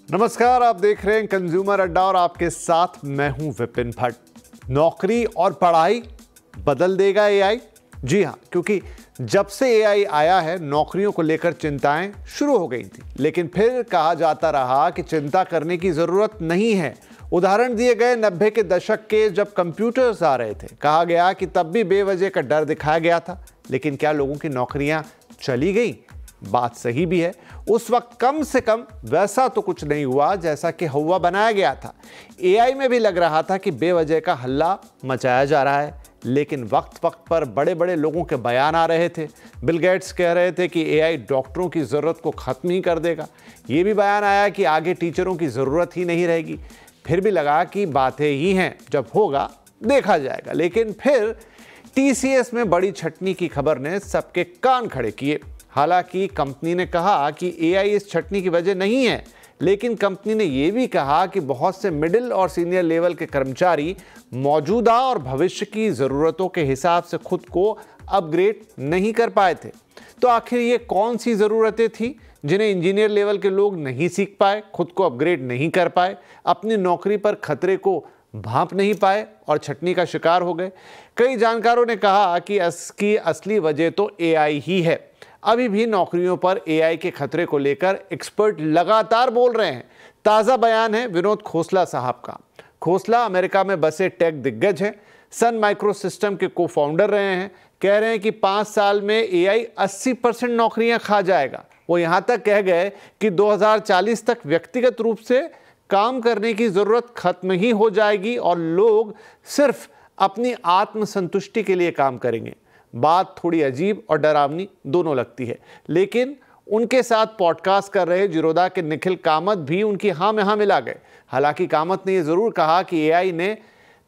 नमस्कार, आप देख रहे हैं कंज्यूमर अड्डा और आपके साथ मैं हूं विपिन भट्ट। नौकरी और पढ़ाई बदल देगा एआई? जी हां, क्योंकि जब से एआई आया है नौकरियों को लेकर चिंताएं शुरू हो गई थी, लेकिन फिर कहा जाता रहा कि चिंता करने की जरूरत नहीं है। उदाहरण दिए गए 90 के दशक के जब कंप्यूटर्स आ रहे थे, कहा गया कि तब भी बेवजह का डर दिखाया गया था, लेकिन क्या लोगों की नौकरियां चली गई? बात सही भी है। उस वक्त कम से कम वैसा तो कुछ नहीं हुआ जैसा कि हवा बनाया गया था। एआई में भी लग रहा था कि बेवजह का हल्ला मचाया जा रहा है, लेकिन वक्त वक्त पर बड़े बड़े लोगों के बयान आ रहे थे। बिल गेट्स कह रहे थे कि एआई डॉक्टरों की ज़रूरत को ख़त्म ही कर देगा। ये भी बयान आया कि आगे टीचरों की ज़रूरत ही नहीं रहेगी। फिर भी लगा कि बातें ही हैं, जब होगा देखा जाएगा। लेकिन फिर टीसीएस में बड़ी छटनी की खबर ने सबके कान खड़े किए। हालांकि कंपनी ने कहा कि एआई इस छटनी की वजह नहीं है, लेकिन कंपनी ने यह भी कहा कि बहुत से मिडिल और सीनियर लेवल के कर्मचारी मौजूदा और भविष्य की ज़रूरतों के हिसाब से खुद को अपग्रेड नहीं कर पाए थे। तो आखिर ये कौन सी ज़रूरतें थी जिन्हें इंजीनियर लेवल के लोग नहीं सीख पाए, खुद को अपग्रेड नहीं कर पाए, अपनी नौकरी पर खतरे को भांप नहीं पाए और छटनी का शिकार हो गए? कई जानकारों ने कहा कि इसकी असली वजह तो एआई ही है। अभी भी नौकरियों पर एआई के खतरे को लेकर एक्सपर्ट लगातार बोल रहे हैं। ताज़ा बयान है विनोद खोसला साहब का। खोसला अमेरिका में बसे टेक दिग्गज हैं, सन माइक्रो सिस्टम के को फाउंडर रहे हैं। कह रहे हैं कि 5 साल में एआई 80% नौकरियां खा जाएगा। वो यहाँ तक कह गए कि 2040 तक व्यक्तिगत रूप से काम करने की ज़रूरत खत्म ही हो जाएगी और लोग सिर्फ अपनी आत्मसंतुष्टि के लिए काम करेंगे। बात थोड़ी अजीब और डरावनी दोनों लगती है, लेकिन उनके साथ पॉडकास्ट कर रहे जिरोदा के निखिल कामत भी उनकी हाँ में हाँ मिला गए। हालांकि कामत ने यह ज़रूर कहा कि एआई ने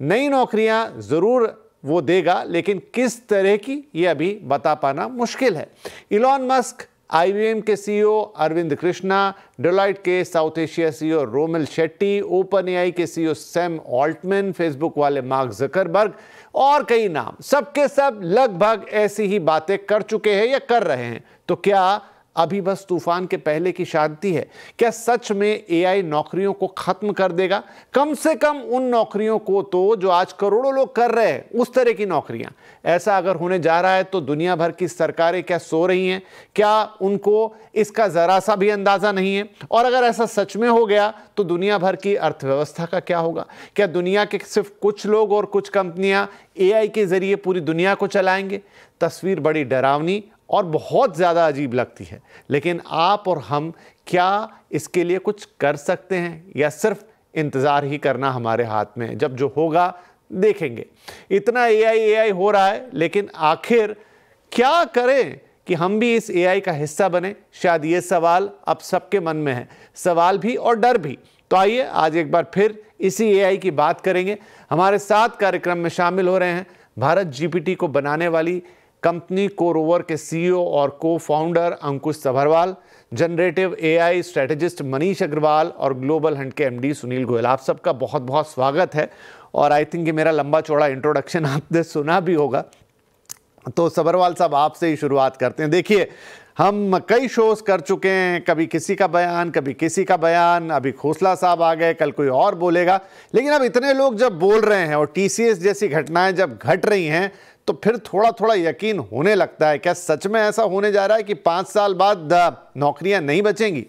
नई नौकरियां ज़रूर वो देगा, लेकिन किस तरह की ये अभी बता पाना मुश्किल है। इलॉन मस्क, आईबीएम के सीईओ अरविंद कृष्णा, डेलॉयट के south Asia CEO Romil Shetty, open AI के सीईओ सैम ऑल्टमैन, फेसबुक वाले मार्क जकरबर्ग और कई नाम, सबके सब लगभग ऐसी ही बातें कर चुके हैं या कर रहे हैं। तो क्या अभी बस तूफान के पहले की शांति है? क्या सच में एआई नौकरियों को खत्म कर देगा? कम से कम उन नौकरियों को तो जो आज करोड़ों लोग कर रहे हैं, उस तरह की नौकरियां। ऐसा अगर होने जा रहा है तो दुनिया भर की सरकारें क्या सो रही हैं? क्या उनको इसका जरा सा भी अंदाजा नहीं है? और अगर ऐसा सच में हो गया तो दुनिया भर की अर्थव्यवस्था का क्या होगा? क्या दुनिया के सिर्फ कुछ लोग और कुछ कंपनियां एआई के जरिए पूरी दुनिया को चलाएंगे? तस्वीर बड़ी डरावनी और बहुत ज़्यादा अजीब लगती है, लेकिन आप और हम क्या इसके लिए कुछ कर सकते हैं या सिर्फ इंतज़ार ही करना हमारे हाथ में है? जब जो होगा देखेंगे। इतना एआई हो रहा है, लेकिन आखिर क्या करें कि हम भी इस एआई का हिस्सा बने? शायद ये सवाल अब सबके मन में है, सवाल भी और डर भी। तो आइए आज एक बार फिर इसी एआई की बात करेंगे। हमारे साथ कार्यक्रम में शामिल हो रहे हैं भारत जीपीटी को बनाने वाली कंपनी कोरोवर के सीईओ और cofounder Ankush Sabharwal, generative AI strategist Manish Agarwal और ग्लोबल हंट के एमडी सुनील गोयल। आप सबका बहुत बहुत स्वागत है। और आई थिंक कि मेरा लंबा चौड़ा इंट्रोडक्शन आपने सुना भी होगा। तो सभरवाल साहब, आपसे ही शुरुआत करते हैं। देखिए, हम कई शोज कर चुके हैं, कभी किसी का बयान, कभी किसी का बयान, अभी खोसला साहब आ गए, कल कोई और बोलेगा। लेकिन अब इतने लोग जब बोल रहे हैं और टीसीएस जैसी घटनाएं जब घट रही हैं, तो फिर थोड़ा थोड़ा यकीन होने लगता है। क्या सच में ऐसा होने जा रहा है कि 5 साल बाद नौकरियां नहीं बचेंगी?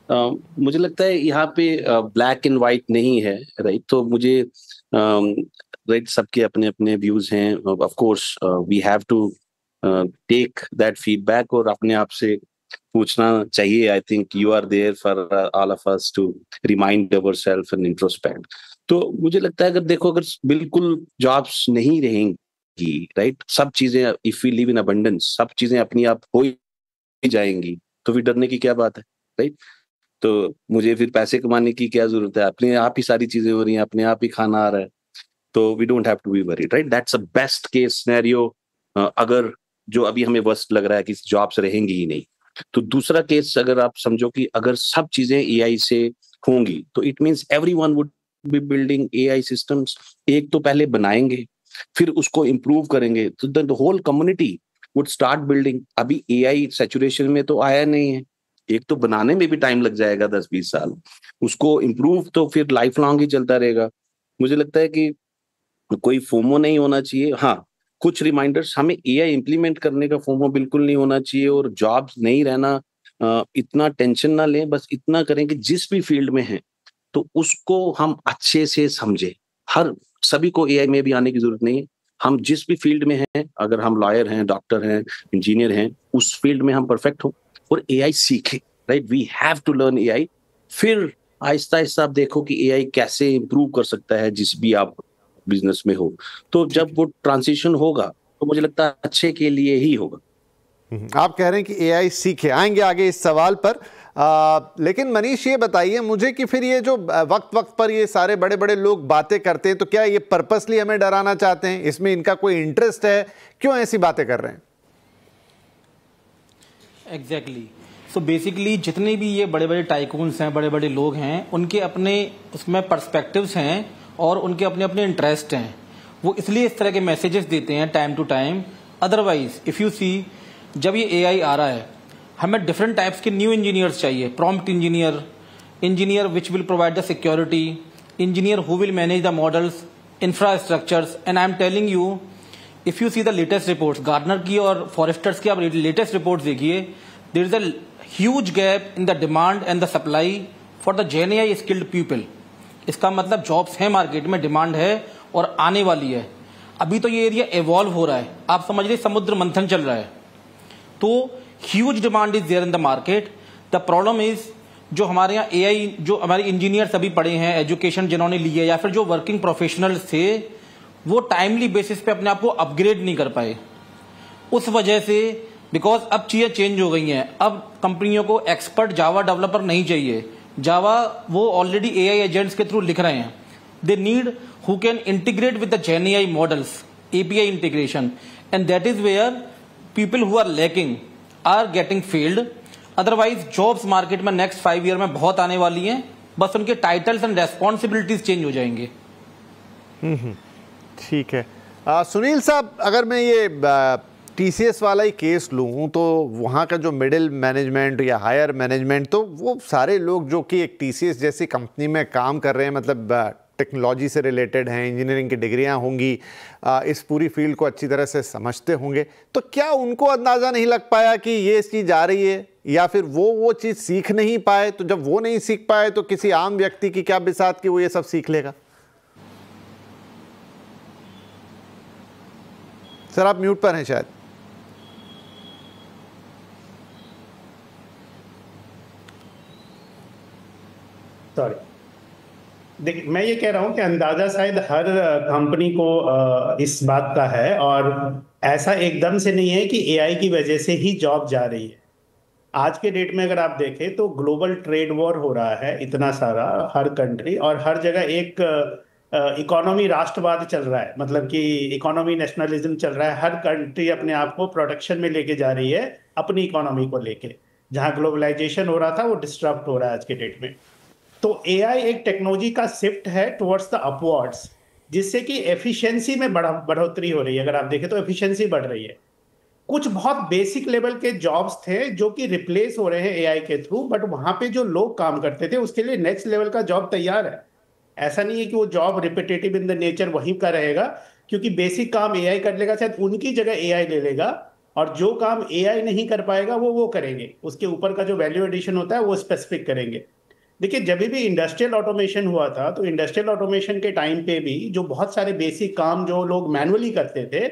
मुझे लगता है यहाँ पे ब्लैक एंड व्हाइट नहीं है, राइट? तो मुझे राइट, सबके अपने अपने व्यूज हैं। Of course we have to take that feedback और अपने आप से पूछना चाहिए। I think you are there for all of us to remind ourselves and introspect. तो मुझे लगता है, अगर बिल्कुल जॉब्स नहीं रहेंगी, राइट, सब चीजें, if we live in abundance, सब चीजें अपनी आप हो ही जाएंगी, तो फिर डरने की क्या बात है, राइट? तो मुझे फिर पैसे कमाने की क्या जरूरत है? अपने आप ही सारी चीजें हो रही हैं, अपने आप ही खाना आ रहा है, तो we don't have to be worried, right? That's a best case scenario. अगर जो अभी हमें वर्स्ट लग रहा है कि जॉब्स रहेंगी ही नहीं, तो दूसरा केस अगर आप समझो कि अगर सब चीजें एआई से होंगी, तो it means everyone would be building AI systems. एक तो पहले बनाएंगे, फिर उसको इम्प्रूव करेंगे, तो the whole community would start building. अभी एआई सैचुरेशन में तो आया नहीं है, एक तो बनाने में भी टाइम लग जाएगा 10-20 साल, उसको इम्प्रूव तो फिर लाइफ लॉन्ग ही चलता रहेगा। मुझे लगता है कि कोई फोमो नहीं होना चाहिए। हाँ, कुछ रिमाइंडर्स, हमें एआई इंप्लीमेंट करने का फोमो बिल्कुल नहीं होना चाहिए, और जॉब्स नहीं रहना, इतना टेंशन ना लें, बस इतना करें कि जिस भी फील्ड में हैं तो उसको हम अच्छे से समझें। हर सभी को एआई में भी आने की जरूरत नहीं है। हम जिस भी फील्ड में हैं, अगर हम लॉयर हैं, डॉक्टर हैं, इंजीनियर हैं, उस फील्ड में हम परफेक्ट हो और एआई सीखें, right? We have to learn AI. फिर आहिस्ता आहिस्ता आप देखो कि एआई कैसे इंप्रूव कर सकता है जिस भी आप बिजनेस में हो। तो जब वो ट्रांजिशन होगा तो मुझे लगता है अच्छे के लिए ही होगा। आप कह रहे हैं कि एआई सीखे, आएंगे आगे इस सवाल पर। लेकिन मनीष ये बताइए मुझे कि फिर ये जो वक्त वक्त पर ये सारे बड़े बड़े लोग बातें करते हैं, तो क्या ये पर्पसली हमें डराना चाहते हैं? इसमें इनका कोई इंटरेस्ट है? क्यों ऐसी बातें कर रहे हैं? एग्जैक्टली। सो बेसिकली जितने भी ये बड़े बड़े टाइकून्स हैं, बड़े बड़े लोग हैं, उनके अपने उसमें पर्सपेक्टिव्स हैं और उनके अपने अपने इंटरेस्ट हैं। वो इसलिए इस तरह के मैसेजेस देते हैं time to time. Otherwise if you see, जब ये एआई आ रहा है, हमें डिफरेंट टाइप्स के न्यू इंजीनियर्स चाहिए। Prompt engineer, engineer which will provide the security, engineer who will manage the models, infrastructures. And I am telling you, if you see the latest reports, Gartner की और Forrester's की आप latest reports देखिए, there is a huge gap in the demand and the supply for the GenAI skilled people. इसका मतलब jobs है market में, demand है और आने वाली है। अभी तो ये एरिया इवॉल्व हो रहा है, आप समझ लीजिए समुद्र मंथन चल रहा है। तो huge demand is there in the market. The problem is, जो हमारे यहाँ एआई, जो हमारे इंजीनियर सभी पढ़े हैं, एजुकेशन जिन्होंने ली है या फिर जो वर्किंग प्रोफेशनल्स थे, वो टाइमली बेसिस पे अपने आप को अपग्रेड नहीं कर पाए। उस वजह से, बिकॉज अब चीजें चेंज हो गई हैं, अब कंपनियों को एक्सपर्ट जावा डेवलपर नहीं चाहिए। जावा वो ऑलरेडी एआई एजेंट्स के थ्रू लिख रहे हैं। They need who can integrate with the GenAI models, API integration, and that is where people who are lacking are getting failed. Otherwise jobs market में next 5 year में बहुत आने वाली हैं, बस उनके टाइटल्स एंड रेस्पॉन्सिबिलिटीज चेंज हो जाएंगे। ठीक है। सुनील साहब, अगर मैं ये टीसीएस वाला ही केस लूँ तो वहाँ का जो मिडिल मैनेजमेंट या हायर मैनेजमेंट, तो वो सारे लोग जो कि एक टीसीएस जैसी कंपनी में काम कर रहे हैं, मतलब टेक्नोलॉजी से रिलेटेड हैं, इंजीनियरिंग की डिग्रियां होंगी, इस पूरी फील्ड को अच्छी तरह से समझते होंगे, तो क्या उनको अंदाज़ा नहीं लग पाया कि ये चीज़ आ रही है, या फिर वो चीज़ सीख नहीं पाए? तो जब वो नहीं सीख पाए तो किसी आम व्यक्ति की क्या बिसात कि वो ये सब सीख लेगा? सर आप म्यूट पर हैं शायद। सॉरी, देखिए मैं ये कह रहा हूँ कि अंदाजा शायद हर कंपनी को इस बात का है, और ऐसा एकदम से नहीं है कि एआई की वजह से ही जॉब जा रही है। आज के डेट में अगर आप देखें तो ग्लोबल ट्रेड वॉर हो रहा है इतना सारा, हर कंट्री और हर जगह एक इकोनॉमी राष्ट्रवाद चल रहा है, मतलब कि इकोनॉमी नेशनलिज्म चल रहा है। हर कंट्री अपने आप को प्रोटेक्शन में लेके जा रही है अपनी इकोनॉमी को लेके। जहां ग्लोबलाइजेशन हो रहा था वो डिस्टर्ब हो रहा है आज के डेट में। तो एआई एक टेक्नोलॉजी का शिफ्ट है टुवर्ड्स द अपवर्ड्स, जिससे कि एफिशिएंसी में बढ़ोतरी हो रही है। अगर आप देखें तो एफिशिएंसी बढ़ रही है। कुछ बहुत बेसिक लेवल के जॉब्स थे जो कि रिप्लेस हो रहे हैं एआई के थ्रू, बट वहां पे जो लोग काम करते थे उसके लिए नेक्स्ट लेवल का जॉब तैयार है। ऐसा नहीं है कि वो job repetitive in the nature वहीं का रहेगा, क्योंकि बेसिक काम एआई कर लेगा, शायद उनकी जगह एआई ले लेगा, और जो काम एआई नहीं कर पाएगा वो करेंगे। उसके ऊपर का जो वैल्यू एडिशन होता है वो स्पेसिफिक करेंगे। देखिए, जब भी इंडस्ट्रियल ऑटोमेशन हुआ था तो इंडस्ट्रियल ऑटोमेशन के टाइम पे भी जो बहुत सारे बेसिक काम जो लोग मैनुअली करते थे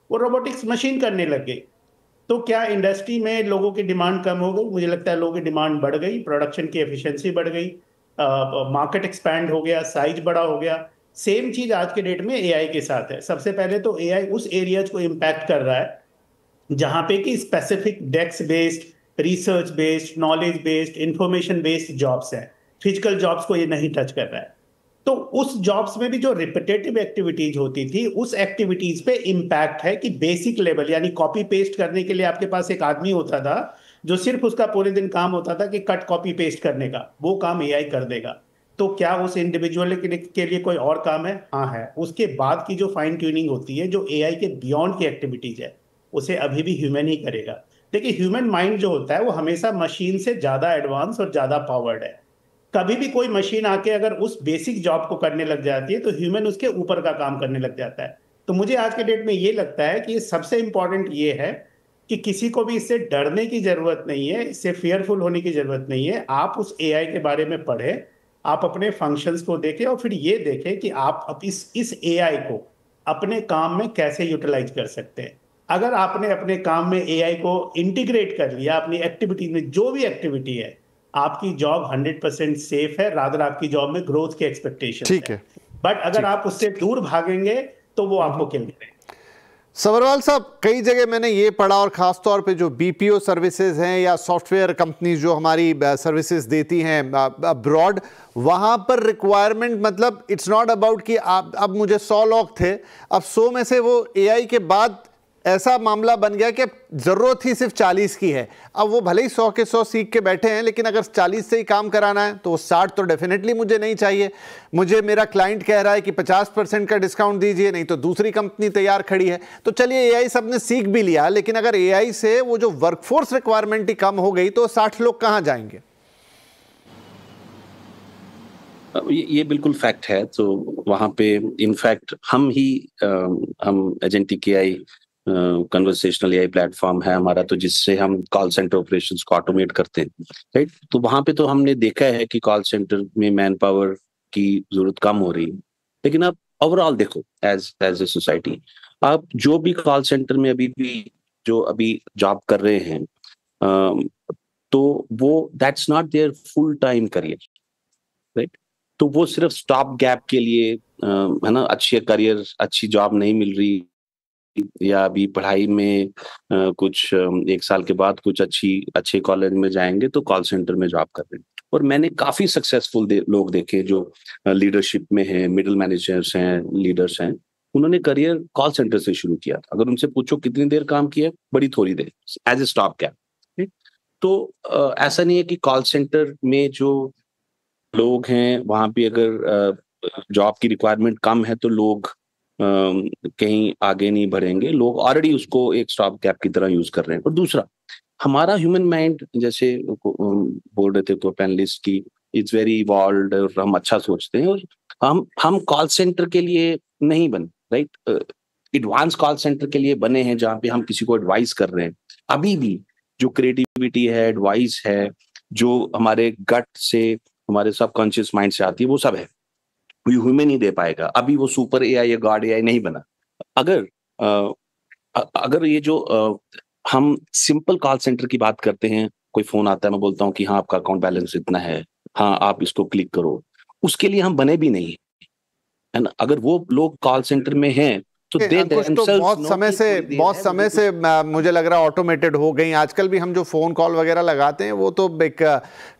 वो रोबोटिक्स मशीन करने लग गई। तो क्या इंडस्ट्री में लोगों की डिमांड कम हो गई? मुझे लगता है लोगों की डिमांड बढ़ गई, प्रोडक्शन की एफिशिएंसी बढ़ गई, मार्केट एक्सपैंड हो गया, साइज बड़ा हो गया। सेम चीज आज के डेट में एआई के साथ है। सबसे पहले तो एआई उस एरियाज को इम्पैक्ट कर रहा है जहां पे कि specific desk based, research based, knowledge based, information based jobs हैं। फिजिकल जॉब्स को ये नहीं टच कर रहा है। तो उस जॉब्स में भी जो रिपीटेटिव एक्टिविटीज होती थी, उस एक्टिविटीज पे इम्पैक्ट है कि बेसिक लेवल, यानी कॉपी पेस्ट करने के लिए आपके पास एक आदमी होता था जो सिर्फ उसका पूरे दिन काम होता था कि कट कॉपी पेस्ट करने का, वो काम एआई कर देगा। तो क्या उस इंडिविजुअल के लिए कोई और काम है? हाँ है। उसके बाद की जो फाइन ट्यूनिंग होती है, जो एआई के बियॉन्ड की एक्टिविटीज है, उसे अभी भी ह्यूमन ही करेगा। देखिए ह्यूमन माइंड जो होता है वो हमेशा मशीन से ज्यादा एडवांस और ज्यादा पावर्ड है। कभी भी कोई मशीन आके अगर उस बेसिक जॉब को करने लग जाती है तो ह्यूमन उसके ऊपर का काम करने लग जाता है। तो मुझे आज के डेट में ये लगता है कि सबसे इंपॉर्टेंट ये है कि किसी को भी इससे डरने की जरूरत नहीं है, इससे फियरफुल होने की जरूरत नहीं है। आप उस एआई के बारे में पढ़ें, आप अपने फंक्शंस को देखें और फिर ये देखें कि आप अब इस एआई को अपने काम में कैसे यूटिलाइज कर सकते हैं। अगर आपने अपने काम में एआई को इंटीग्रेट कर लिया अपनी एक्टिविटी में, जो भी एक्टिविटी है, आपकी जॉब 100% सेफ है। रादर आपकी जॉब में ग्रोथ की एक्सपेक्टेशन ठीक है। बट अगर आप उससे दूर भागेंगे तो वो आपको किल करेंगे। सबरवाल साहब, कई जगह मैंने ये पढ़ा, और ख़ास तौर पे जो बीपीओ सर्विसेज हैं या सॉफ्टवेयर कंपनीज जो हमारी सर्विसेज देती हैं अब्रॉड, वहाँ पर रिक्वायरमेंट मतलब इट्स नॉट अबाउट कि आप, अब मुझे 100 लोग थे, अब 100 में से वो एआई के बाद ऐसा मामला बन गया कि ज़रूरत ही सिर्फ 40 की है। अब वो भले ही 100 के 100 सीख के बैठे हैं, लेकिन अगर 40 से ही काम कराना है तो वो 60 तो डेफिनेटली मुझे नहीं चाहिए। मुझे मेरा क्लाइंट कह रहा है कि 50% का डिस्काउंट दीजिए, नहीं तो दूसरी कंपनी तैयार खड़ी है। तो चलिए एआई सबने सीख भी लिया, लेकिन अगर एआई से वो जो वर्कफोर्स रिक्वायरमेंट ही कम हो गई तो 60 लोग कहाँ जाएंगे? ये बिल्कुल फैक्ट है। तो वहाँ पे इनफैक्ट हम agentic AI conversational AI platform है हमारा, तो जिससे हम कॉल सेंटर ऑपरेशंस को ऑटोमेट करते हैं, राइट। तो वहाँ पे तो हमने देखा है कि कॉल सेंटर में मैन पावर की जरूरत कम हो रही है। लेकिन आप ओवरऑल देखो एज ए सोसाइटी, आप जो भी कॉल सेंटर में अभी जॉब कर रहे हैं, तो वो that's not there full time career, right. तो वो सिर्फ स्टॉप गैप के लिए है ना, अच्छी करियर, अच्छी जॉब नहीं मिल रही, या अभी पढ़ाई में कुछ 1 साल के बाद कुछ अच्छे कॉलेज में जाएंगे तो कॉल सेंटर में जॉब कर रहे हैं। और मैंने काफी सक्सेसफुल लोग देखे जो लीडरशिप में हैं, मिडिल मैनेजर्स हैं, लीडर्स हैं, उन्होंने करियर कॉल सेंटर से शुरू किया था। अगर उनसे पूछो कितनी देर काम किया, बड़ी थोड़ी देर, एज ए स्टॉप गैप। तो ऐसा नहीं है कि कॉल सेंटर में जो लोग हैं वहां पे अगर जॉब की रिक्वायरमेंट कम है तो लोग कहीं आगे नहीं बढ़ेंगे। लोग ऑलरेडी उसको एक स्टॉप गैप की तरह यूज कर रहे हैं। और दूसरा, हमारा ह्यूमन माइंड, जैसे बोल रहे थे को पैनलिस्ट की, इट्स वेरी इवॉल्व्ड और हम अच्छा सोचते हैं। और हम कॉल सेंटर के लिए नहीं बने, राइट, एडवांस कॉल सेंटर के लिए बने हैं जहाँ पे हम किसी को एडवाइस कर रहे हैं। अभी भी जो क्रिएटिविटी है, एडवाइस है, जो हमारे गट से, हमारे सबकॉन्शियस माइंड से आती है, वो सब है, कोई ह्यूमन नहीं दे पाएगा। अभी वो सुपर एआई या गॉड एआई नहीं बना। अगर ये जो हम सिंपल कॉल सेंटर की बात करते हैं, कोई फोन आता है, मैं बोलता हूँ कि हाँ आपका अकाउंट बैलेंस इतना है, हाँ आप इसको क्लिक करो, उसके लिए हम बने भी नहीं है ना। अगर वो लोग कॉल सेंटर में हैं तो बहुत समय से मुझे लग रहा है ऑटोमेटेड हो गई। आजकल भी हम जो फोन कॉल वगैरह लगाते हैं वो तो एक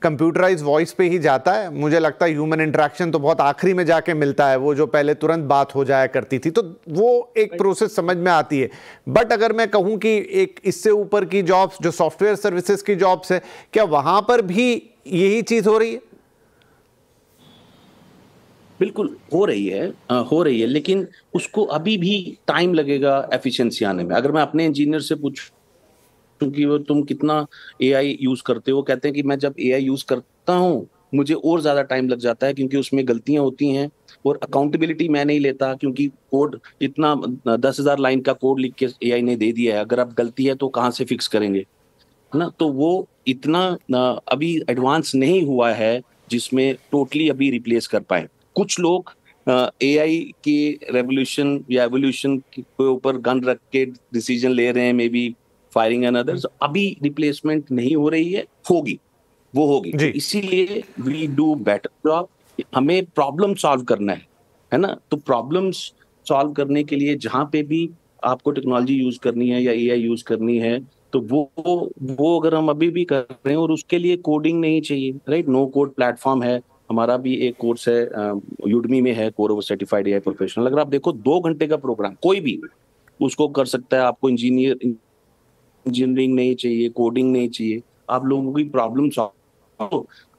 कंप्यूटराइज वॉइस पे ही जाता है। मुझे लगता है ह्यूमन इंटरेक्शन तो बहुत आखिरी में जाके मिलता है, वो जो पहले तुरंत बात हो जाया करती थी, तो वो एक प्रोसेस समझ में आती है। बट अगर मैं कहूँ कि एक इससे ऊपर की जॉब्स जो सॉफ्टवेयर सर्विसेज की जॉब्स है, क्या वहां पर भी यही चीज हो रही है? बिल्कुल हो रही है, लेकिन उसको अभी भी टाइम लगेगा एफिशिएंसी आने में। अगर मैं अपने इंजीनियर से पूछूं कि वो तुम कितना एआई यूज करते हो, कहते हैं कि मैं जब एआई यूज करता हूं मुझे और ज्यादा टाइम लग जाता है, क्योंकि उसमें गलतियां होती हैं और अकाउंटेबिलिटी मैं नहीं लेता, क्योंकि कोड इतना 10,000 लाइन का कोड लिख के एआई ने दे दिया है, अगर अब गलती है तो कहाँ से फिक्स करेंगे, है ना। तो वो इतना अभी एडवांस नहीं हुआ है जिसमें टोटली अभी रिप्लेस कर पाए। कुछ लोग एआई के रेवोल्यूशन या एवोल्यूशन के ऊपर गन रख के डिसीजन ले रहे हैं, may be firing and others. अभी रिप्लेसमेंट नहीं हो रही है, होगी। तो इसीलिए वी डू बेटर जॉब। हमें प्रॉब्लम सॉल्व करना है ना। तो प्रॉब्लम्स सॉल्व करने के लिए जहां पे भी आपको टेक्नोलॉजी यूज करनी है या एआई यूज करनी है, तो वो अगर हम अभी भी कर रहे हैं, और उसके लिए कोडिंग नहीं चाहिए, राइट। नो कोड प्लेटफॉर्म है हमारा भी, एक कोर्स है यूडमी में है, कोर सर्टिफाइड एआई प्रोफेशनल। अगर आप देखो 2 घंटे का प्रोग्राम, कोई भी उसको कर सकता है। आपको इंजीनियरिंग नहीं चाहिए, कोडिंग नहीं चाहिए, आप लोगों की प्रॉब्लम सॉल्व।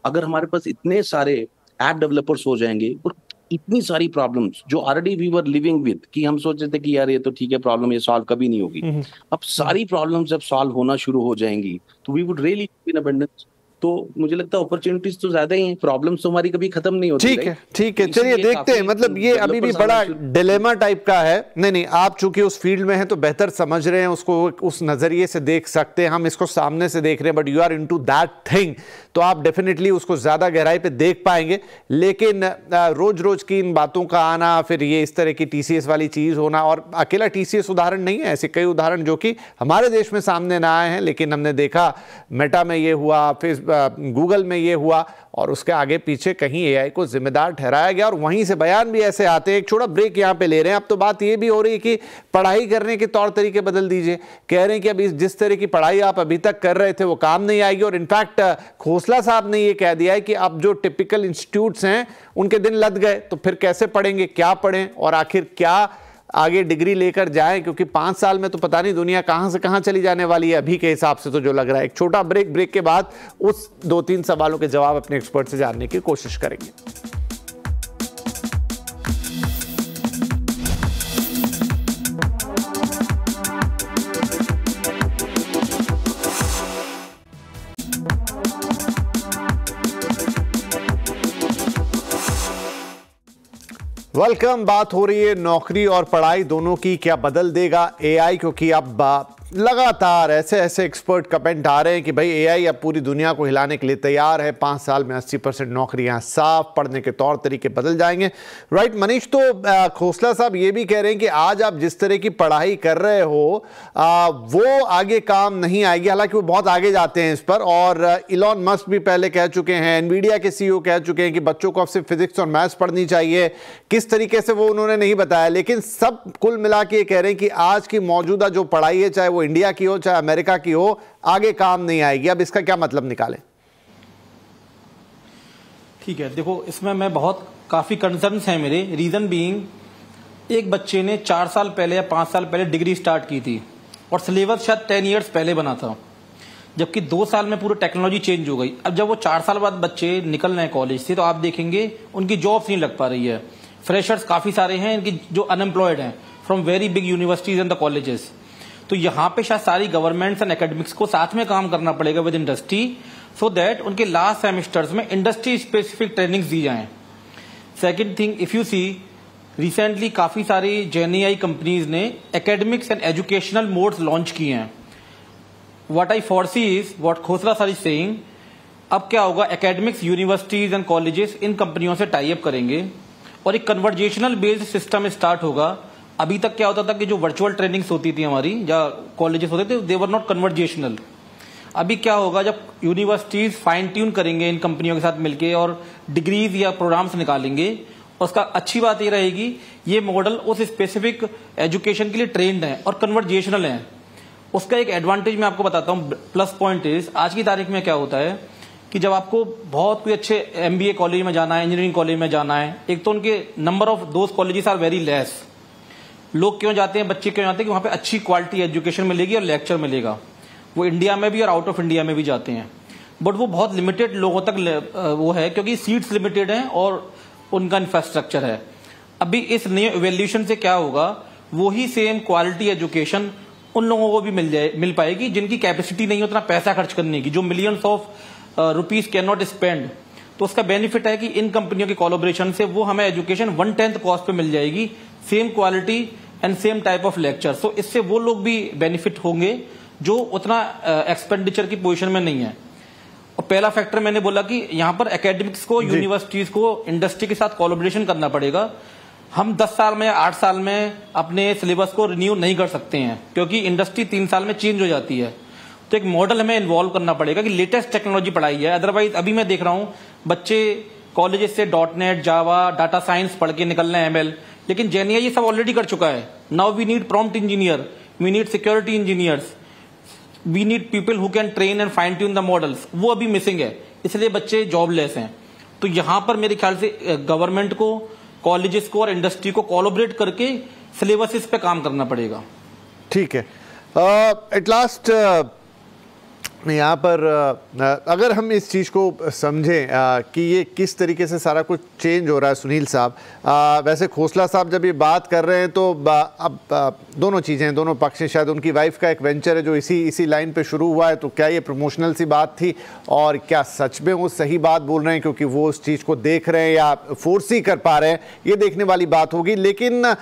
अगर हमारे पास इतने सारे ऐप डेवलपर्स हो जाएंगे, और इतनी सारी प्रॉब्लम्स जो already we were living with, कि हम सोच रहे थे कि यार ये तो ठीक है प्रॉब्लम, ये सॉल्व कभी नहीं होगी, अब सारी प्रॉब्लम्स जब सॉल्व होना शुरू हो जाएंगी तो we would really in abundance. तो मुझे लगता है अपॉर्चुनिटीज तो ज्यादा ही हैं, प्रॉब्लम्स तो हमारी कभी खत्म नहीं होती। ठीक है, ठीक है, चलिए देखते हैं। मतलब ये अभी भी बड़ा डिलेमा टाइप का है। नहीं, आप चूंकि उस फील्ड में हैं तो बेहतर समझ रहे हैं उसको, उस नजरिए से देख सकते हैं। हम इसको सामने से देख रहे हैं, but you are into that thing, तो आप डेफिनेटली उसको ज्यादा गहराई पे देख पाएंगे। लेकिन रोज रोज की इन बातों का आना, फिर ये इस तरह की टीसीएस वाली चीज होना, और अकेला टीसीएस उदाहरण नहीं है, ऐसे कई उदाहरण जो कि हमारे देश में सामने ना आए हैं, लेकिन हमने देखा मेटा में ये हुआ, फिर गूगल में ये हुआ, और उसके आगे पीछे कहीं एआई को जिम्मेदार ठहराया गया, और वहीं से बयान भी ऐसे आते हैं। एक छोटा ब्रेक यहां पे ले रहे हैं। अब तो बात ये भी हो रही है कि पढ़ाई करने के तौर तरीके बदल दीजिए। कह रहे हैं कि अभी जिस तरह की पढ़ाई आप अभी तक कर रहे थे वो काम नहीं आएगी, और इनफैक्ट खोसला साहब ने ये कह दिया है कि अब जो टिपिकल इंस्टीट्यूट्स हैं उनके दिन लद गए, तो फिर कैसे पढ़ेंगे, क्या पढ़ें, और आखिर क्या आगे डिग्री लेकर जाएं, क्योंकि 5 साल में तो पता नहीं दुनिया कहां से कहां चली जाने वाली है अभी के हिसाब से तो जो लग रहा है। एक छोटा ब्रेक के बाद उस 2-3 सवालों के जवाब अपने एक्सपर्ट से जानने की कोशिश करेंगे। वेलकम। बात हो रही है नौकरी और पढ़ाई दोनों की, क्या बदल देगा एआई, क्योंकि अब लगातार ऐसे ऐसे एक्सपर्ट कमेंट आ रहे हैं कि भाई एआई अब पूरी दुनिया को हिलाने के लिए तैयार है। 5 साल में 80% नौकरियां साफ, पढ़ने के तौर तरीके बदल जाएंगे। राइट मनीष, तो खोसला साहब ये भी कह रहे हैं कि आज आप जिस तरह की पढ़ाई कर रहे हो वो आगे काम नहीं आएगी। हालांकि वो बहुत आगे जाते हैं इस पर, और इलॉन मस्क भी पहले कह चुके हैं, एनवीडिया के सीईओ कह चुके हैं कि बच्चों को अब सिर्फ फिजिक्स और मैथ्स पढ़नी चाहिए। किस तरीके से वो उन्होंने नहीं बताया, लेकिन सब कुल मिला के कह रहे हैं कि आज की मौजूदा जो पढ़ाई है, चाहे वो इंडिया की हो चाहे अमेरिका की हो, आगे काम नहीं आएगी। अब इसका क्या मतलब निकालें? ठीक है, देखो इसमें मैं काफी कंसर्न्स हैं मेरे। रीजन बीइंग, एक बच्चे ने 4 साल पहले या 5 साल पहले डिग्री स्टार्ट की थी और सिलेबस शायद 10 ईयर्स पहले बना था, जबकि 2 साल में पूरी टेक्नोलॉजी चेंज हो गई। अब जब वो 4 साल बाद बच्चे निकल रहे हैं कॉलेज से, तो आप देखेंगे उनकी जॉब्स नहीं लग पा रही है। फ्रेशर्स काफी सारे हैं इनकी जो अनएम्प्लॉयड हैं from very big universities and the colleges. तो यहाँ पे शायद सारी गवर्नमेंट्स एंड एकेडमिक्स को साथ में काम करना पड़ेगा विद इंडस्ट्री, सो दैट उनके लास्ट सेमेस्टर्स में इंडस्ट्री स्पेसिफिक ट्रेनिंग्स दी जाएं। Second thing, if you see recently काफी सारी जेएनआई कंपनीज ने academics and educational modes launch किए हैं। What I foresee is what Khosla sir is saying, अब क्या होगा, एकेडमिक्स यूनिवर्सिटीज एंड कॉलेजेस इन कंपनियों से टाई अप करेंगे और एक कन्वर्जेशनल बेस्ड सिस्टम स्टार्ट होगा। अभी तक क्या होता था कि जो वर्चुअल ट्रेनिंग्स होती थी हमारी या कॉलेजेस होते थे, दे वर नॉट कन्वर्जेशनल। अभी क्या होगा, जब यूनिवर्सिटीज फाइन ट्यून करेंगे इन कंपनियों के साथ मिलके और डिग्रीज या प्रोग्राम्स निकालेंगे, और उसका अच्छी बात ये रहेगी ये मॉडल उस स्पेसिफिक एजुकेशन के लिए ट्रेंड है और कन्वर्जेशनल है। उसका एक एडवांटेज मैं आपको बताता हूँ, प्लस पॉइंट इज, आज की तारीख में क्या होता है कि जब आपको बहुत कोई अच्छे एमबीए कॉलेज में जाना है, इंजीनियरिंग कॉलेज में जाना है, एक तो उनके number of those colleges are very less. लोग क्यों जाते हैं, बच्चे क्यों जाते हैं कि वहां पे अच्छी क्वालिटी एजुकेशन मिलेगी और लेक्चर मिलेगा। वो इंडिया में भी और आउट ऑफ इंडिया में भी जाते हैं, बट वो बहुत लिमिटेड लोगों तक वो है, क्योंकि सीट्स लिमिटेड हैं और उनका इंफ्रास्ट्रक्चर है। अभी इस नए इवोल्यूशन से क्या होगा, वही सेम क्वालिटी एजुकेशन उन लोगों को भी मिल पाएगी जिनकी कैपेसिटी नहीं है उतना पैसा खर्च करने की, जो millions of rupees can not spend. तो उसका बेनिफिट है कि इन कंपनियों के कोलैबोरेशन से वो हमें एजुकेशन 1/10 कॉस्ट पे मिल जाएगी, same quality and same type of lecture. So इससे वो लोग भी बेनिफिट होंगे जो उतना एक्सपेंडिचर की पोजीशन में नहीं है। और पहला फैक्टर मैंने बोला कि यहाँ पर एकेडमिक्स को, यूनिवर्सिटीज को इंडस्ट्री के साथ कोलैबोरेशन करना पड़ेगा। हम 10 साल में 8 साल में अपने सिलेबस को रिन्यू नहीं कर सकते हैं, क्योंकि इंडस्ट्री 3 साल में चेंज हो जाती है। तो एक मॉडल हमें इन्वॉल्व करना पड़ेगा कि लेटेस्ट टेक्नोलॉजी पढ़ाई है। अदरवाइज अभी मैं देख रहा हूँ बच्चे कॉलेजेस से .NET, जावा, डाटा साइंस पढ़ के निकल रहे हैं, ML, लेकिन जेएनआई ये सब ऑलरेडी कर चुका है। Now we need prompt engineer, we need security engineers, we need people who can train and fine tune the models. वो अभी मिसिंग है, इसलिए बच्चे जॉबलेस हैं। तो यहाँ पर मेरे ख्याल से गवर्नमेंट को, कॉलेजेस को और इंडस्ट्री को कोलैबोरेट करके सिलेबसेस पे काम करना पड़ेगा। ठीक है। एट लास्ट यहाँ पर अगर हम इस चीज़ को समझें कि ये किस तरीके से सारा कुछ चेंज हो रहा है सुनील साहब, वैसे खोसला साहब जब ये बात कर रहे हैं तो अब दोनों चीज़ें, दोनों पक्ष हैं। शायद उनकी वाइफ का एक वेंचर है जो इसी लाइन पे शुरू हुआ है, तो क्या ये प्रमोशनल सी बात थी और क्या सच में वो सही बात बोल रहे हैं क्योंकि वो उस चीज़ को देख रहे हैं या फोर्स ही कर पा रहे हैं, ये देखने वाली बात होगी। लेकिन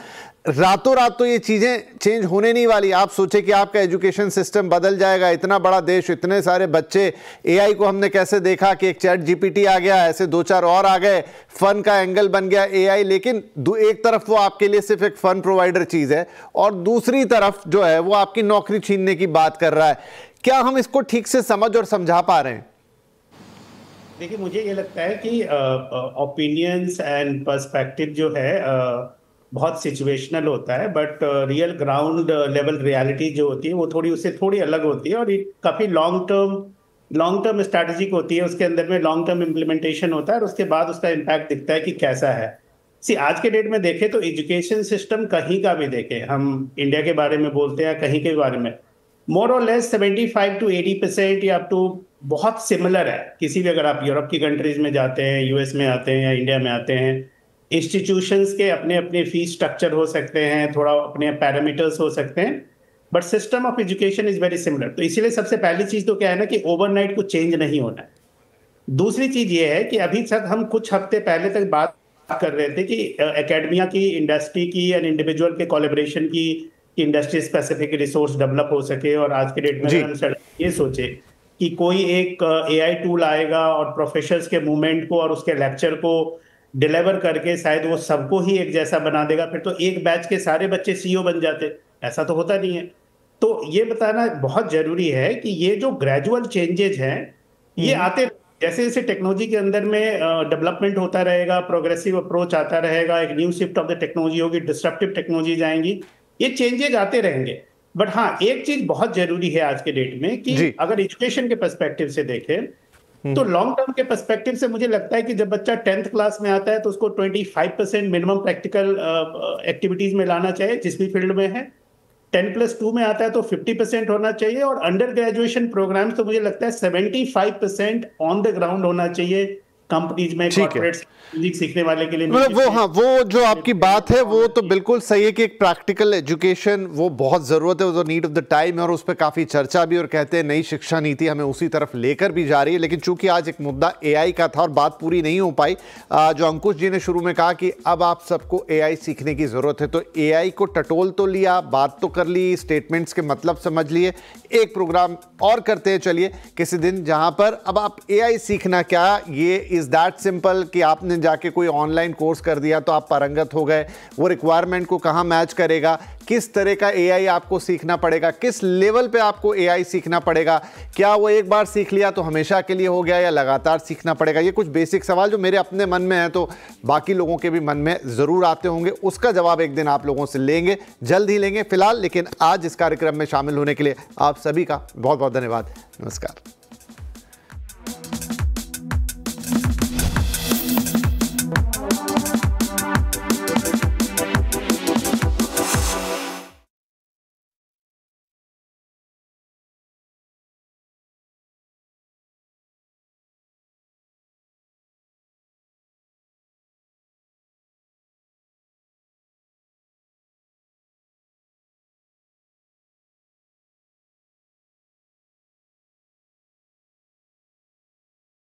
रातों रात तो ये चीजें चेंज होने नहीं वाली। आप सोचे कि आपका एजुकेशन सिस्टम बदल जाएगा, इतना बड़ा देश, इतने सारे बच्चे, एआई को हमने कैसे देखा कि एक चैट जीपीटी आ गया, ऐसे 2-4 और आ गए, फन का एंगल बन गया एआई। लेकिन एक तरफ वो आपके लिए सिर्फ एक फन प्रोवाइडर चीज है और दूसरी तरफ जो है वो आपकी नौकरी छीनने की बात कर रहा है। क्या हम इसको ठीक से समझ और समझा पा रहे हैं? देखिए, मुझे ये लगता है कि ओपिनियंस एंड पर्सपेक्टिव जो है बहुत सिचुएशनल होता है, but real ground level reality जो होती है वो उससे थोड़ी अलग होती है और ये काफ़ी लॉन्ग टर्म स्ट्रैटेजिक होती है। उसके अंदर में लॉन्ग टर्म इम्प्लीमेंटेशन होता है और उसके बाद उसका इम्पैक्ट दिखता है कि कैसा है। आज के डेट में देखें तो एजुकेशन सिस्टम कहीं का भी देखें, हम इंडिया के बारे में बोलते हैं, कहीं के बारे में, मोर और लेस 75 to 80% या अप टू बहुत सिमिलर है। किसी भी, अगर आप यूरोप की कंट्रीज में जाते हैं, यूएस में आते हैं या इंडिया में आते हैं, इंस्टीट्यूशंस के अपने अपने फीस स्ट्रक्चर हो सकते हैं, थोड़ा अपने पैरामीटर्स हो सकते हैं, but system of education is very similar. तो इसीलिए सबसे पहली चीज तो क्या है ना कि ओवरनाइट कुछ चेंज नहीं होना है। दूसरी चीज ये है कि अभी तक हम कुछ हफ्ते पहले तक बात कर रहे थे कि एकेडमिया की, इंडस्ट्री की एंड इंडिविजुअल के कोलैबोरेशन की इंडस्ट्री स्पेसिफिक रिसोर्स डेवलप हो सके। और आज के डेट में हम ये सोचे कि कोई एक एआई टूल आएगा और प्रोफेसर्स के मूवमेंट को और उसके लेक्चर को डिलीवर करके शायद वो सबको ही एक जैसा बना देगा, फिर तो एक बैच के सारे बच्चे सीईओ बन जाते। ऐसा तो होता नहीं है। तो ये बताना बहुत जरूरी है कि ये जो ग्रेजुअल चेंजेज हैं ये आते, जैसे जैसे टेक्नोलॉजी के अंदर में डेवलपमेंट होता रहेगा, प्रोग्रेसिव अप्रोच आता रहेगा, एक new shift of the technology होगी, डिस्ट्रप्टिव टेक्नोलॉजी आएंगी, ये चेंजेज आते रहेंगे। बट हाँ, एक चीज बहुत जरूरी है आज के डेट में कि अगर एजुकेशन के पर्सपेक्टिव से देखें तो लॉन्ग टर्म के पर्सपेक्टिव से मुझे लगता है कि जब बच्चा 10th क्लास में आता है तो उसको 25% मिनिमम प्रैक्टिकल एक्टिविटीज में लाना चाहिए जिस भी फील्ड में है। 10+2 में आता है तो 50% होना चाहिए और अंडर ग्रेजुएशन प्रोग्राम्स तो मुझे लगता है 75% ऑन द ग्राउंड होना चाहिए कंपनीज में, कॉर्पोरेट्स सीखने वाले के लिए। मतलब वो जो आपकी बात है वो तो बिल्कुल सही है कि एक प्रैक्टिकल एजुकेशन वो बहुत जरूरत है, वो नीड ऑफ द टाइम है और उस पर काफी चर्चा भी, और कहते हैं नई शिक्षा नीति हमें उसी तरफ लेकर भी जा रही है। लेकिन चूंकि आज एक मुद्दा एआई का था और बात पूरी नहीं हो पाई, जो अंकुश जी ने शुरू में कहा कि अब आप सबको एआई सीखने की जरूरत है, तो एआई को टटोल तो लिया, बात तो कर ली, स्टेटमेंट्स के मतलब समझ लिए। एक प्रोग्राम और करते हैं चलिए किसी दिन, जहां पर अब आप एआई सीखना क्या, ये इज दैट सिंपल कि आपने जाके कोई ऑनलाइन कोर्स कर दिया तो आप पारंगत हो गए। वो रिक्वायरमेंट को कहां मैच करेगा, किस तरह का एआई आपको सीखना पड़ेगा, किस लेवल पे आपको एआई सीखना पड़ेगा, क्या वो एक बार सीख लिया तो हमेशा के लिए हो गया या लगातार सीखना पड़ेगा, ये कुछ बेसिक सवाल जो मेरे अपने मन में है तो बाकी लोगों के भी मन में जरूर आते होंगे। उसका जवाब एक दिन आप लोगों से लेंगे, जल्द ही लेंगे। फिलहाल लेकिन आज इस कार्यक्रम में शामिल होने के लिए आप सभी का बहुत बहुत धन्यवाद। नमस्कार।